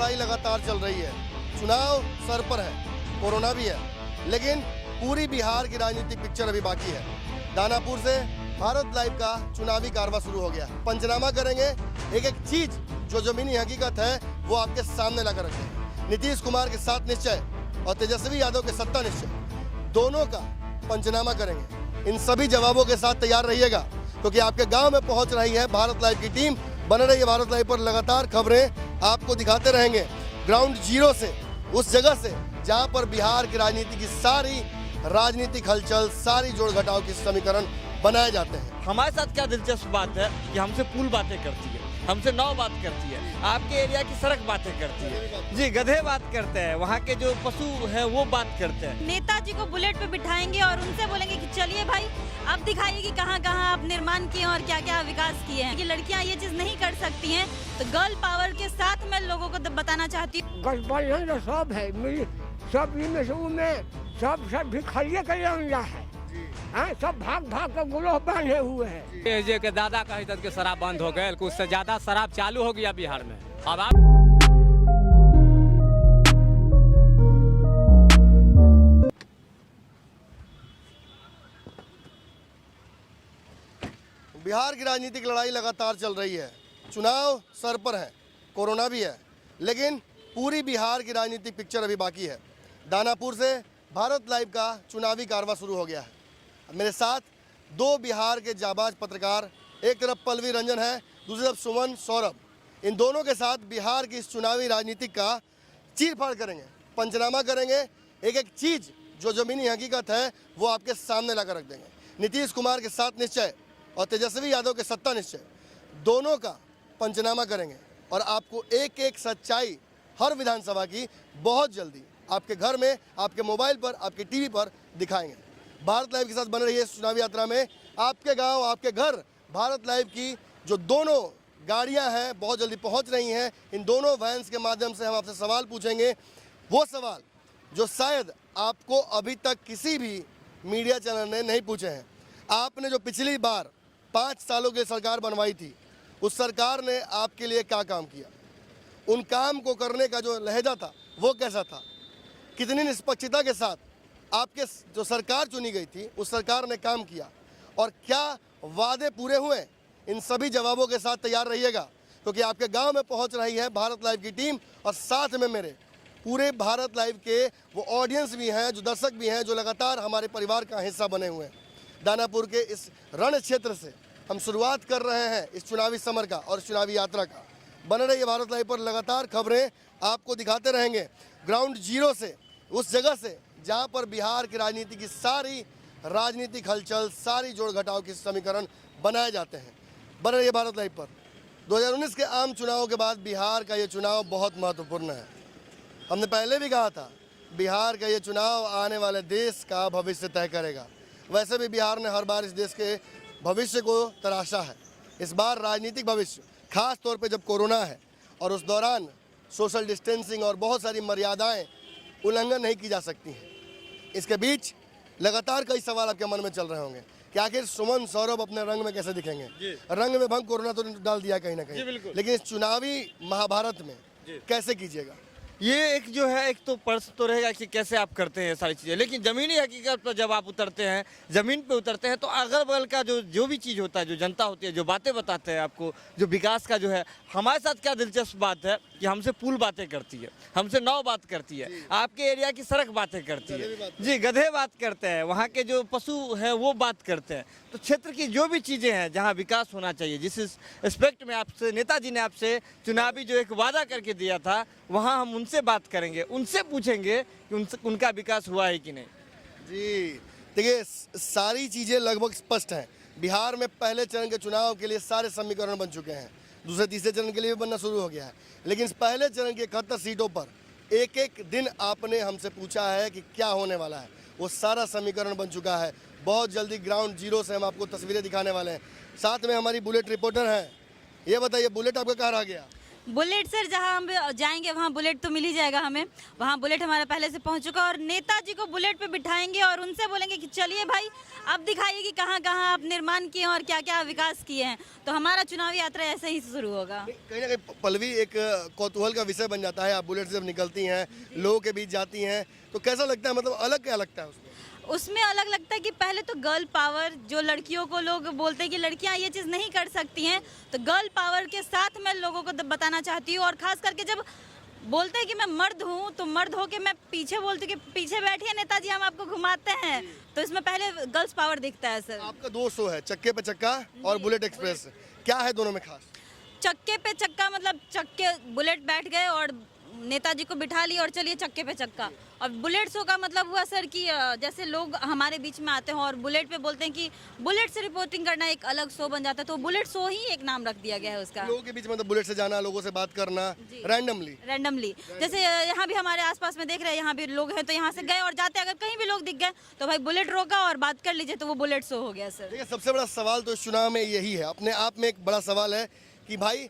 लड़ाई लगातार चल रही है। चुनाव सर पर है, कोरोना भी है, लेकिन पूरी बिहार की राजनीतिक पिक्चर अभी बाकी है। दानापुर से भारत लाइव का चुनावी कारवा शुरू हो गया। पंचनामा करेंगे, एक एक चीज जो जमीनी हकीकत है वो आपके सामने लाकर रखेंगे। नीतीश कुमार के साथ निश्चय और तेजस्वी यादव के सत्ता निश्चय, दोनों का पंचनामा करेंगे। इन सभी जवाबों के साथ तैयार रहिएगा, क्योंकि आपके गांव में पहुंच रही है भारत लाइव की टीम। बन रही है भारत लाइव पर लगातार खबरें आपको दिखाते रहेंगे, ग्राउंड जीरो से, उस जगह से जहां पर बिहार की राजनीति की सारी राजनीतिक हलचल, सारी जोड़ घटाव की समीकरण बनाए जाते हैं। हमारे साथ क्या दिलचस्प बात है कि हमसे पुल बातें करती है, हमसे नाव बात करती है, आपके एरिया की सड़क बातें करती है, जी गधे बात करते हैं, वहाँ के जो पशु है वो बात करते हैं। नेताजी को बुलेट पे बिठाएंगे और उनसे बोलेंगे कि चलिए भाई अब दिखाइए कि कहाँ कहाँ आप निर्माण किए और क्या क्या विकास किए हैं। ये लड़कियाँ ये चीज नहीं कर सकती हैं, तो गर्ल पावर के साथ मैं लोगों को बताना चाहती हूँ। गठबंधन सब है, सब में सब भिखारिये के है। हाँ, सब भाग भाग कर गुलोह बांधे हुए हैं। जे के दादा का के शराब बंद हो गए, कुछ से ज्यादा शराब चालू हो गया बिहार में। अब आप बिहार की राजनीतिक लड़ाई लगातार चल रही है। चुनाव सर पर है, कोरोना भी है, लेकिन पूरी बिहार की राजनीतिक पिक्चर अभी बाकी है। दानापुर से भारत लाइव का चुनावी कारवा शुरू हो गया है। मेरे साथ दो बिहार के जाबाज पत्रकार, एक तरफ पल्लवी रंजन है, दूसरी तरफ सुमन सौरभ। इन दोनों के साथ बिहार की इस चुनावी राजनीति का चीर-फाड़ करेंगे, पंचनामा करेंगे। एक एक चीज जो जमीनी हकीकत है वो आपके सामने लाकर रख देंगे। नीतीश कुमार के साथ निश्चय और तेजस्वी यादव के सत्ता निश्चय, दोनों का पंचनामा करेंगे और आपको एक एक सच्चाई हर विधानसभा की बहुत जल्दी आपके घर में, आपके मोबाइल पर, आपके टीवी पर दिखाएंगे। भारत लाइव के साथ बन रही है इस चुनावी यात्रा में आपके गांव, आपके घर। भारत लाइव की जो दोनों गाड़ियां हैं बहुत जल्दी पहुंच रही हैं। इन दोनों वैन्स के माध्यम से हम आपसे सवाल पूछेंगे, वो सवाल जो शायद आपको अभी तक किसी भी मीडिया चैनल ने नहीं पूछे हैं। आपने जो पिछली बार 5 सालों की सरकार बनवाई थी, उस सरकार ने आपके लिए क्या काम किया, उन काम को करने का जो लहजा था वो कैसा था, कितनी निष्पक्षता के साथ आपके जो सरकार चुनी गई थी उस सरकार ने काम किया और क्या वादे पूरे हुए। इन सभी जवाबों के साथ तैयार रहिएगा, क्योंकि आपके गांव में पहुंच रही है भारत लाइव की टीम और साथ में मेरे पूरे भारत लाइव के वो ऑडियंस भी हैं, जो दर्शक भी हैं, जो लगातार हमारे परिवार का हिस्सा बने हुए हैं। दानापुर के इस रण क्षेत्र से हम शुरुआत कर रहे हैं इस चुनावी समर का और चुनावी यात्रा का। बन रही है भारत लाइव पर लगातार खबरें आपको दिखाते रहेंगे, ग्राउंड जीरो से, उस जगह से जहां पर बिहार की राजनीति की सारी राजनीतिक हलचल, सारी जोड़ घटाव की समीकरण बनाए जाते हैं। बन रही है भारत लाइव पर। 2019 के आम चुनाव के बाद बिहार का ये चुनाव बहुत महत्वपूर्ण है। हमने पहले भी कहा था, बिहार का ये चुनाव आने वाले देश का भविष्य तय करेगा। वैसे भी बिहार ने हर बार इस देश के भविष्य को तराशा है। इस बार राजनीतिक भविष्य, खास तौर पे जब कोरोना है और उस दौरान सोशल डिस्टेंसिंग और बहुत सारी मर्यादाएं उल्लंघन नहीं की जा सकती हैं। इसके बीच लगातार कई सवाल आपके मन में चल रहे होंगे कि आखिर सुमन सौरभ अपने रंग में कैसे दिखेंगे। रंग में भंग कोरोना तो डाल दिया कहीं ना कहीं, लेकिन इस चुनावी महाभारत में कैसे कीजिएगा। ये एक जो है, एक तो प्रश्न तो रहेगा कि कैसे आप करते हैं सारी चीज़ें, लेकिन ज़मीनी हकीकत पर जब आप उतरते हैं, ज़मीन पे उतरते हैं, तो अगल बगल का जो भी चीज़ होता है, जो जनता होती है, जो बातें बताते हैं आपको, जो विकास का जो है। हमारे साथ क्या दिलचस्प बात है कि हमसे पुल बातें करती है, हमसे नाव बात करती है, आपके एरिया की सड़क बातें करती है, जी गधे बात करते हैं, वहाँ के जो पशु हैं वो बात करते हैं। तो क्षेत्र की जो भी चीज़ें हैं जहाँ विकास होना चाहिए, जिस एस्पेक्ट में आपसे नेताजी ने आपसे चुनावी जो एक वादा करके दिया था, वहाँ हम उनसे बात करेंगे, उनसे पूछेंगे कि उनका विकास हुआ है कि नहीं। जी देखिए, सारी चीज़ें लगभग स्पष्ट हैं। बिहार में पहले चरण के चुनाव के लिए सारे समीकरण बन चुके हैं, दूसरे तीसरे चरण के लिए भी बनना शुरू हो गया है। लेकिन इस पहले चरण की 71 सीटों पर एक एक दिन आपने हमसे पूछा है कि क्या होने वाला है, वो सारा समीकरण बन चुका है। बहुत जल्दी ग्राउंड जीरो से हम आपको तस्वीरें दिखाने वाले हैं। साथ में हमारी बुलेट रिपोर्टर हैं। ये बताइए, बुलेट आपका कहाँ रह गया? बुलेट सर, जहां हम जाएंगे वहां बुलेट तो मिल ही जाएगा हमें। वहां बुलेट हमारा पहले से पहुंच चुका और नेताजी को बुलेट पे बिठाएंगे और उनसे बोलेंगे कि चलिए भाई अब दिखाइए कि कहां कहां आप निर्माण किए हैं और क्या क्या विकास किए हैं। तो हमारा चुनावी यात्रा ऐसे ही शुरू होगा। कहीं ना कहीं पल्लवी एक कौतूहल का विषय बन जाता है। आप बुलेट से जब निकलती हैं, लोगों के बीच जाती हैं, तो कैसा लगता है? मतलब अलग क्या लगता है उसमें? उसमें अलग लगता है कि पहले तो गर्ल पावर, जो लड़कियों को लोग बोलते हैं कि लड़कियां ये चीज़ नहीं कर सकती हैं, तो गर्ल पावर के साथ मैं लोगों को बताना चाहती हूँ। और खास करके जब बोलते हैं कि मैं मर्द हूँ, तो मर्द हो के मैं पीछे बोलती हूँ कि पीछे बैठिए नेताजी, हम आपको घुमाते हैं। तो इसमें पहले गर्ल्स पावर दिखता है सर। आपका दो शो है, चक्के पे चक्का और बुलेट एक्सप्रेस, क्या है दोनों में खास? चक्के पे चक्का मतलब चक्के बुलेट बैठ गए और नेताजी को बिठा लिया और चलिए चक्के पे चक्का। और बुलेट शो का मतलब हुआ सर कि जैसे लोग हमारे बीच में आते हैं और बुलेट पे बोलते हैं कि बुलेट से रिपोर्टिंग करना एक अलग शो बन जाता है, तो बुलेट शो ही एक नाम रख दिया गया है उसका। लोगों के बीच मतलब बुलेट से जाना, लोगों से बात करना रैंडमली। जैसे यहाँ भी हमारे आसपास में देख रहे हैं, यहाँ भी लोग हैं तो यहाँ से गए और जाते, अगर कहीं भी लोग दिख गए तो भाई बुलेट रोका और बात कर लीजिए, तो वो बुलेट शो हो गया सर। देखिए, सबसे बड़ा सवाल तो इस चुनाव में यही है, अपने आप में एक बड़ा सवाल है कि भाई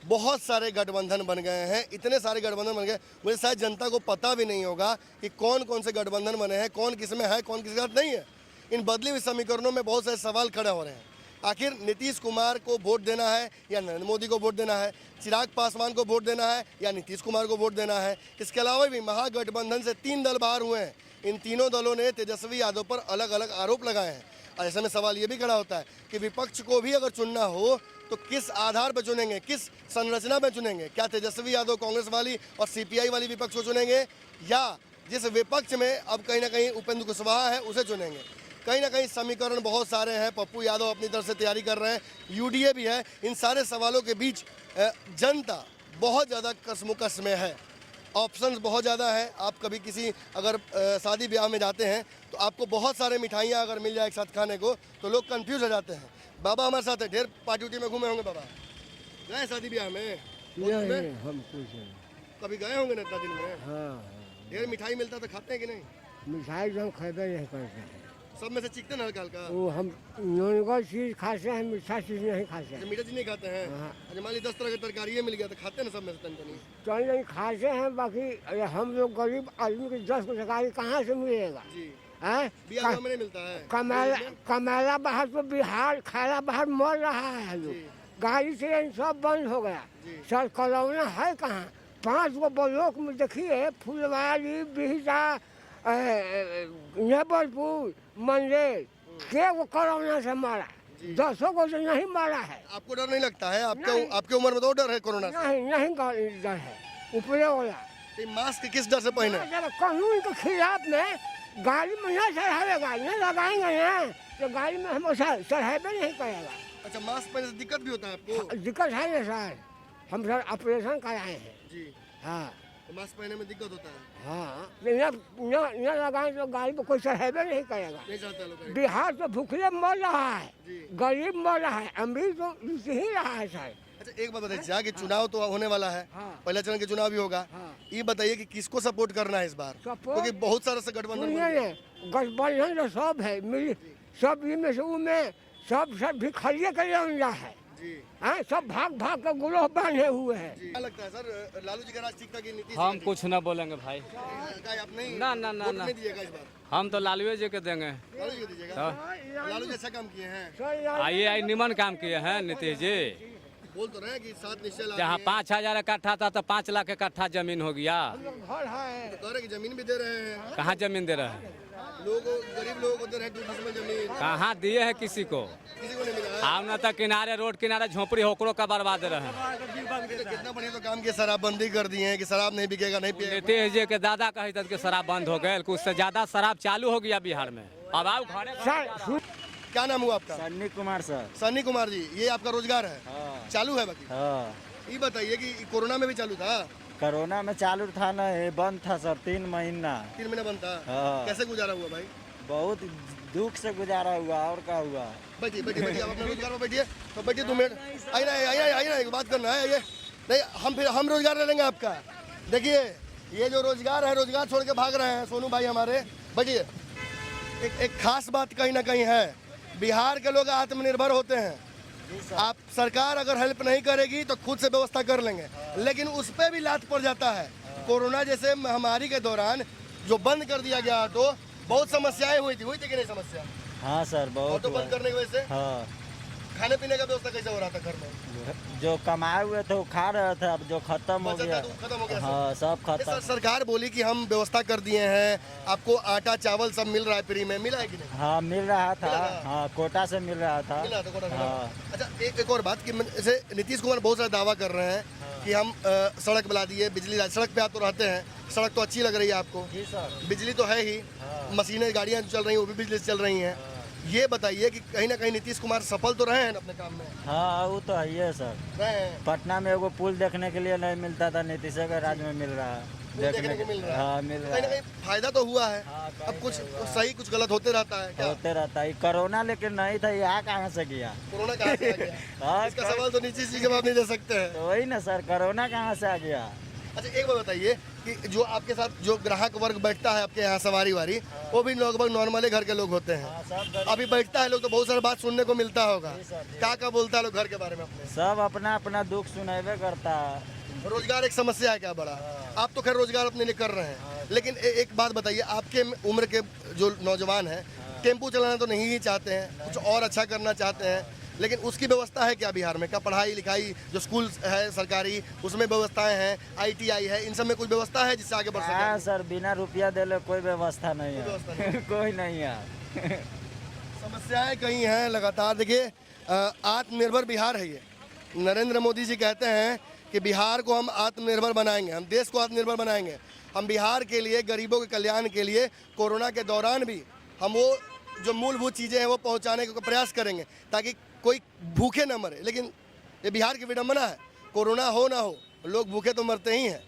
बहुत सारे गठबंधन बन गए हैं, इतने सारे गठबंधन बन गए, मुझे शायद जनता को पता भी नहीं होगा कि कौन कौन से गठबंधन बने हैं, कौन किस में है, कौन किस के साथ नहीं है। इन बदली हुई समीकरणों में बहुत सारे सवाल खड़े हो रहे हैं। आखिर नीतीश कुमार को वोट देना है या नरेंद्र मोदी को वोट देना है, चिराग पासवान को वोट देना है या नीतीश कुमार को वोट देना है। इसके अलावा भी महागठबंधन से 3 दल बाहर हुए हैं। इन तीनों दलों ने तेजस्वी यादव पर अलग अलग आरोप लगाए हैं। और ऐसे में सवाल ये भी खड़ा होता है कि विपक्ष को भी अगर चुनना हो तो किस आधार पर चुनेंगे, किस संरचना में चुनेंगे? क्या तेजस्वी यादव कांग्रेस वाली और सीपीआई वाली विपक्ष को चुनेंगे, या जिस विपक्ष में अब कहीं ना कहीं उपेंद्र कुशवाहा है उसे चुनेंगे? कहीं ना कहीं समीकरण बहुत सारे हैं। पप्पू यादव अपनी तरफ से तैयारी कर रहे हैं, यूडीए भी है। इन सारे सवालों के बीच जनता बहुत ज़्यादा कसमुकस में है। ऑप्शंस बहुत ज़्यादा है। आप कभी किसी अगर शादी ब्याह में जाते हैं तो आपको बहुत सारे मिठाइयाँ अगर मिल जाए एक साथ खाने को तो लोग कंफ्यूज हो जाते हैं। बाबा हमारे साथ है, ढेर पार्टी उटी में घूमे होंगे। बाबा गए शादी ब्याह में? हम कुछ नहीं। कभी गए होंगे नेता दिन में? हाँ, ढेर मिठाई मिलता तो खाते हैं कि नहीं? मिठाई तो हम खाते नहीं करते हैं। सब में से चिकते हैं हल्का हल्का? वो हम नॉनवेज चीज़ खाते हैं, मीठा चीज़ नहीं खाते हैं। मीठा चीज नहीं खाते हैं? हाँ। अच्छा, मान ली 10 तरह की तरकारी मिल गया तो खाते हैं ना सब में से तन तनी? तो नहीं खाते हैं। बाकी अरे हम लोग गरीब आदमी के 10 को सरकारी कहाँ से मिलेगा? जी, हैं? बिहार में नहीं मिलता है। कमेला बाहर तो बिहार खैरा बाहर मर रहा है लोग। गाड़ी ट्रेन सब बंद हो गया। सर कोरोना है कहाँ? 5 गो ब्लॉक में देखिए, फुलवारी, बिहटा, नेबलपुर, मंदिर, के वो कोरोना से मारा, 10 को तो नहीं मारा है। आपको डर नहीं लगता है? आपके उम्र में तो डर है कोरोना से? नहीं डर है ऊपरे वाला। तो मास्क किस डर से पहने? कानून के खिलाफ में गाड़ी में न चढ़ावेगा, न लगाएंगे ना तो गाड़ी में हम चढ़ावे नहीं करेगा। अच्छा, मास्क पहनने से दिक्कत भी होता है आपको? दिक्कत है ना सर, हम सर ऑपरेशन कराए हैं। जी, हाँ, तो मास्क पहनने में दिक्कत होता है? हाँ, न लगाए तो गाड़ी में कोई चढ़ावे नहीं करेगा। नहीं चाहता लोग? बिहार तो भूखले मर रहा है, जी। गरीब मर रहा है, अमीर तो लूट ही रहा है सर। अच्छा, एक बात बताइए कि चुनाव तो होने वाला है, हाँ। पहला चरण के चुनाव भी होगा। हाँ। ये बताइए कि किसको सपोर्ट करना है इस बार? क्योंकि बहुत सारा से गठबंधन बन गया। गठबंधन तो सब है, मिल सब में से उनमें सब भी खड़िए कर है। जी, हाँ, सब भाग भाग कर गुरोह बांधे हुए हैं। क्या लगता है सर, लालू जी का राज ठीक था कि नीतीश? हम कुछ न बोलेंगे भाई। आप नहीं ना ना ना वोट ना, नहीं दीजिएगा इस बार? हम तो लालू जी के देंगे। लालू जी को दीजिएगा? लालू जी अच्छा काम किए हैं। आई निमन काम किए हैं नीतीश जी। बोल तो रहे हैं कि 7 निश्चय ला जहाँ दिए। 5,000 इकट्ठा था तो 5 लाख इकट्ठा जमीन हो गया। घर है, तो कह रहे कि जमीन भी दे रहे हैं कहाँ जमीन दे रहे हैं? लोगों, गरीब लोगों को दे रहे हैं 2 डिसमिल जमीन। कहाँ दिए हैं किसी को? किसी को नहीं मिला है। हम न तो किनारे रोड किनारे झोपड़ी होकरो का बर्बाद रहे हैं। कितना बढ़िया तो काम किया, शराबबंदी कर दिए हैं कि शराब नहीं बिकेगा, नहीं पिएगा। नीतीश जी के दादा कही तक के शराब बंद हो गए, कुछ से ज्यादा शराब चालू हो गया बिहार में। अब आओ घरे सर क्या नाम हुआ आपका? सन्नी कुमार सर। सन्नी कुमार जी, ये आपका रोजगार है? हाँ। चालू है बाकी? हाँ, ये बताइए कि कोरोना में भी चालू था? कोरोना में चालू था ना, ये बंद था सर 3 महीना। 3 महीना बंद था? हाँ। कैसे गुजारा हुआ भाई? बहुत दुख से गुजारा हुआ, और क्या हुआ। बैठिए बैठिए बैठिए, आप अपने रोजगार में बैठिए। तो बैठिए 2 मिनट। आइए ना, एक बात करना है। ये नहीं, हम रोजगार ले लेंगे आपका। देखिए, ये जो रोजगार है, रोजगार छोड़ के भाग रहे हैं सोनू भाई हमारे। बैठिए। एक खास बात कहीं ना कहीं है, बिहार के लोग आत्मनिर्भर होते हैं, आप सरकार अगर हेल्प नहीं करेगी तो खुद से व्यवस्था कर लेंगे, लेकिन उस पर भी लात पड़ जाता है। कोरोना जैसे महामारी के दौरान जो बंद कर दिया गया ऑटो, बहुत समस्याएं हुई थी कि नहीं समस्या? हाँ सर बहुत ऑटो हुआ। बंद करने की वजह से हाँ खाने पीने का व्यवस्था कैसे हो रहा था घर में? जो कमाए हुए थे वो खा रहे थे, अब जो खत्म हो बचा गया था तो खत्म हो गया सब। हाँ सब ये खत्म। सरकार बोली कि हम व्यवस्था कर दिए हैं, आपको आटा चावल सब मिल रहा है फ्री में, मिला है कि नहीं? हाँ मिल रहा था, मिला था? हाँ कोटा से मिल रहा था। मिला तो कोटा से हाँ। मिला। अच्छा एक और बात कि जैसे नीतीश कुमार बहुत सारा दावा कर रहे हैं कि हम सड़क बना दिए, बिजली, सड़क पे आप तो रहते हैं, सड़क तो अच्छी लग रही है आपको? जी सर। बिजली तो है ही, मशीनें गाड़ियां जो चल रही हैं वो भी बिजली से चल रही हैं। ये बताइए कि कहीं ना कहीं नीतीश कुमार सफल तो रहे हैं अपने काम में? हाँ वो तो है ही है सर। रहे हैं। पटना में एगो पुल देखने के लिए नहीं मिलता था, नीतीश के राज में मिल रहा है। देखने को मिल रहा है। हाँ मिल रहा कहीं ना है। कहीं फायदा तो हुआ है। हाँ, अब कुछ सही कुछ गलत होते रहता है क्या? होते रहता है। कोरोना लेकिन नहीं था, यहाँ कहाँ से गया? कोरोना कहाँ से आ गया? हाँ इसका सवाल तो नीतीश जी जवाब नहीं दे सकते हैं। तो वही ना सर, कोरोना कहाँ से आ गया? अच्छा एक बात बताइए कि जो आपके साथ जो ग्राहक वर्ग बैठता है आपके यहाँ सवारी वारी, वो भी लगभग नॉर्मली घर के लोग होते हैं। हाँ, सब गरीब- अभी बैठता है लोग तो बहुत सारी बात सुनने को मिलता होगा। जी सर, जी। क्या बोलता है लोग घर के बारे में अपने? सब अपना अपना दुख सुनावे करता है। रोजगार एक समस्या है क्या बड़ा? आप तो खैर रोजगार अपने लिए कर रहे हैं, लेकिन एक बात बताइए, आपके उम्र के जो नौजवान हैं टेम्पू चलाना तो नहीं ही चाहते हैं, कुछ और अच्छा करना चाहते हैं, लेकिन उसकी व्यवस्था है क्या बिहार में? क्या पढ़ाई लिखाई जो स्कूल है सरकारी उसमें व्यवस्थाएं हैं, ITI है, इन सब में कुछ व्यवस्था है जिससे आगे बढ़ हाँ सके? सर, बिना रुपया देले कोई व्यवस्था नहीं कोई है। व्यवस्था नहीं कोई नहीं है। समस्याएं कई हैं लगातार। देखिए आत्मनिर्भर बिहार है ये। नरेंद्र मोदी जी कहते हैं कि बिहार को हम आत्मनिर्भर बनाएंगे, हम देश को आत्मनिर्भर बनाएंगे। हम बिहार के लिए, गरीबों के कल्याण के लिए कोरोना के दौरान भी हम वो जो मूलभूत चीज़ें हैं वो पहुंचाने का प्रयास करेंगे ताकि कोई भूखे न मरे। लेकिन ये बिहार की विडंबना है, कोरोना हो ना हो लोग भूखे तो मरते ही हैं।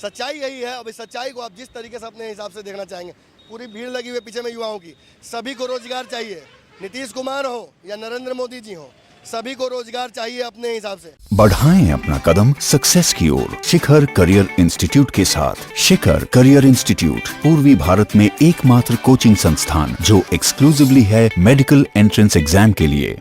सच्चाई यही है। अब इस सच्चाई को आप जिस तरीके से अपने हिसाब से देखना चाहेंगे, पूरी भीड़ लगी हुई है पीछे में युवाओं की, सभी को रोजगार चाहिए। नीतीश कुमार हो या नरेंद्र मोदी जी हो, सभी को रोजगार चाहिए अपने हिसाब से। बढ़ाएं अपना कदम सक्सेस की ओर शिखर करियर इंस्टीट्यूट के साथ। शिखर करियर इंस्टीट्यूट पूर्वी भारत में एकमात्र कोचिंग संस्थान जो एक्सक्लूसिवली है मेडिकल एंट्रेंस एग्जाम के लिए।